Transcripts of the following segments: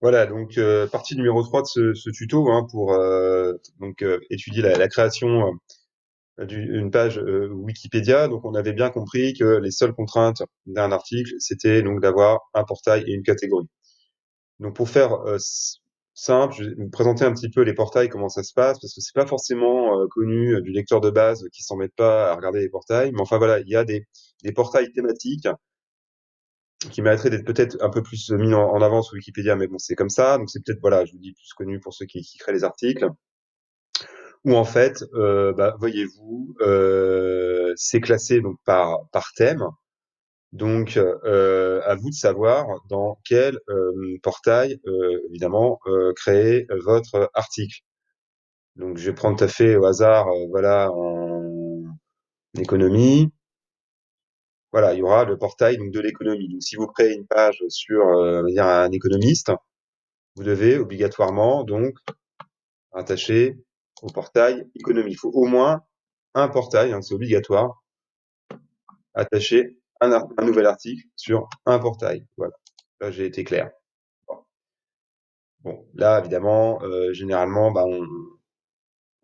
Voilà, donc partie numéro 3 de ce tuto hein, pour étudier la création d'une page Wikipédia. Donc on avait bien compris que les seules contraintes d'un article, c'était donc d'avoir un portail et une catégorie. Donc pour faire simple, je vais vous présenter un petit peu les portails, comment ça se passe, parce que c'est pas forcément connu du lecteur de base qui s'embête pas à regarder les portails. Mais enfin voilà, il y a des portails thématiques qui mériteraient d'être peut-être un peu plus mis en avant sur Wikipédia, mais bon, c'est comme ça. Donc c'est peut-être, voilà, je vous dis, plus connu pour ceux qui créent les articles. Où en fait, voyez-vous, c'est classé donc par thème. Donc, à vous de savoir dans quel portail, évidemment, créer votre article. Donc, je vais prendre tout à fait au hasard, voilà, en économie. Voilà, il y aura le portail donc de l'économie. Donc, si vous créez une page sur, on va dire un économiste, vous devez obligatoirement donc rattacher au portail économie. Il faut au moins un portail, hein, c'est obligatoire, attacher un nouvel article sur un portail. Voilà, là j'ai été clair. Bon, là évidemment, généralement,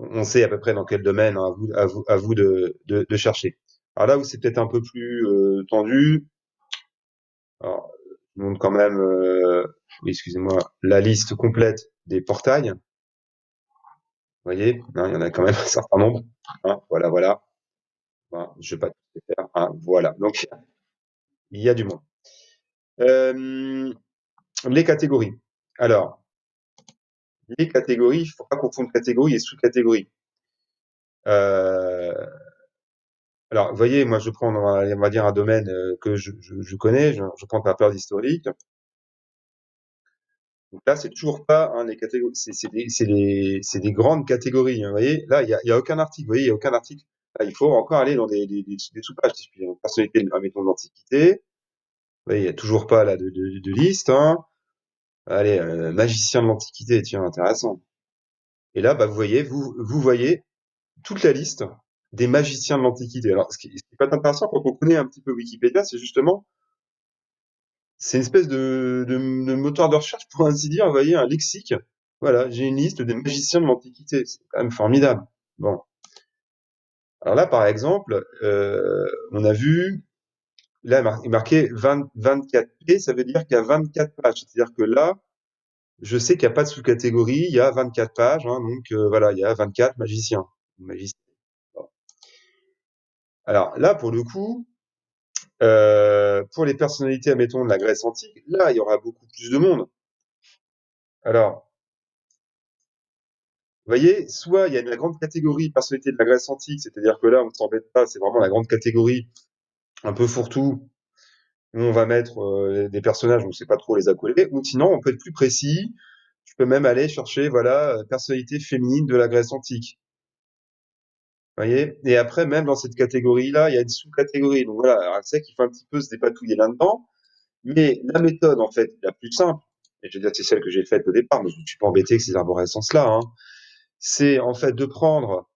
on sait à peu près dans quel domaine, hein, à vous de chercher. Alors là où c'est peut-être un peu plus tendu, alors, je vous montre quand même, oui, excusez-moi, la liste complète des portails. Vous voyez, hein, il y en a quand même un certain nombre. Hein, voilà, voilà. Voilà, je vais pas tout les faire. Hein, voilà, donc il y a du monde. Les catégories. Alors, les catégories, il faut pas confondre catégorie et sous-catégorie. Euh, alors, vous voyez, moi, je prends, on va dire, un domaine que je connais, je prends la peur historique. Donc là, c'est toujours pas hein, les catégories, c'est des grandes catégories. Hein, vous voyez, là, il y a aucun article. Vous voyez, il y a aucun article. Là, il faut encore aller dans des sous-pages. Si je puis dire. Personnalité, mettons de l'Antiquité. Vous voyez, il y a toujours pas là de liste. Hein. Allez, magicien de l'Antiquité, tiens, intéressant. Et là, vous voyez, vous voyez toute la liste des magiciens de l'Antiquité. Alors, ce qui peut être intéressant quand on connaît un petit peu Wikipédia, c'est justement, c'est une espèce de moteur de recherche, pour ainsi dire, vous voyez, un lexique. Voilà, j'ai une liste des magiciens de l'Antiquité. C'est quand même formidable. Bon. Alors là, par exemple, on a vu, là, il est marqué 24P, ça veut dire qu'il y a 24 pages. C'est-à-dire que là, je sais qu'il n'y a pas de sous-catégorie, il y a 24 pages, hein, donc voilà, il y a 24 magiciens. Magiciens. Bon. Alors là, pour le coup, pour les personnalités, admettons, de la Grèce antique, là, il y aura beaucoup plus de monde. Alors, vous voyez, soit il y a une grande catégorie personnalité de la Grèce antique, c'est-à-dire que là, on ne s'embête pas, c'est vraiment la grande catégorie un peu fourre-tout, où on va mettre des personnages, on ne sait pas trop les accoler, ou sinon, on peut être plus précis, je peux même aller chercher, voilà, personnalité féminine de la Grèce antique. Vous voyez? Et après, même dans cette catégorie-là, il y a une sous-catégorie. Donc voilà, alors c'est vrai qu'il faut un petit peu se dépatouiller là-dedans. Mais la méthode, en fait, la plus simple, et je veux dire, c'est celle que j'ai faite au départ, mais je ne suis pas embêté avec ces arborescences-là, hein, c'est en fait de prendre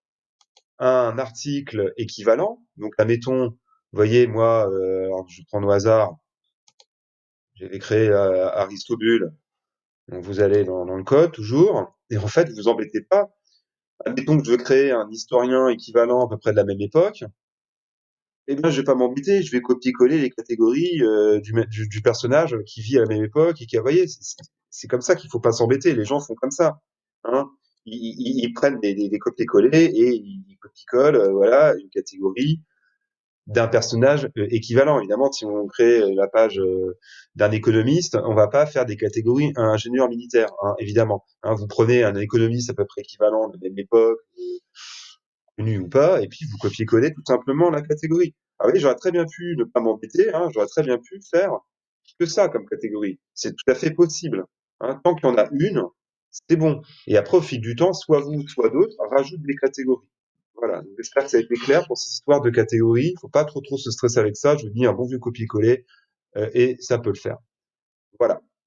un article équivalent. Donc, admettons, vous voyez, moi, alors, je prends au hasard, j'ai créé Aristobule. Donc, vous allez dans le code toujours, et en fait, vous embêtez pas. Admettons que je veux créer un historien équivalent à peu près de la même époque. Eh bien, je vais pas m'embêter, je vais copier-coller les catégories du personnage qui vit à la même époque et qui, vous voyez, c'est comme ça qu'il faut pas s'embêter. Les gens font comme ça, hein. Ils prennent des copier-coller et ils copient-collent, voilà, une catégorie d'un personnage équivalent. Évidemment, si on crée la page d'un économiste, on va pas faire des catégories un ingénieur militaire, hein, évidemment. Hein, vous prenez un économiste à peu près équivalent de la même époque, connu ou pas, et puis vous copiez-collez tout simplement la catégorie. Ah oui, j'aurais très bien pu ne pas m'embêter, hein, j'aurais très bien pu faire que ça comme catégorie. C'est tout à fait possible. Hein. Tant qu'il y en a une, c'est bon. Et après, au fil du temps, soit vous, soit d'autres rajoutent des catégories. Voilà. Donc, j'espère que ça a été clair pour ces histoires de catégories. Il faut pas trop se stresser avec ça. Je vous dis un bon vieux copier-coller et ça peut le faire. Voilà.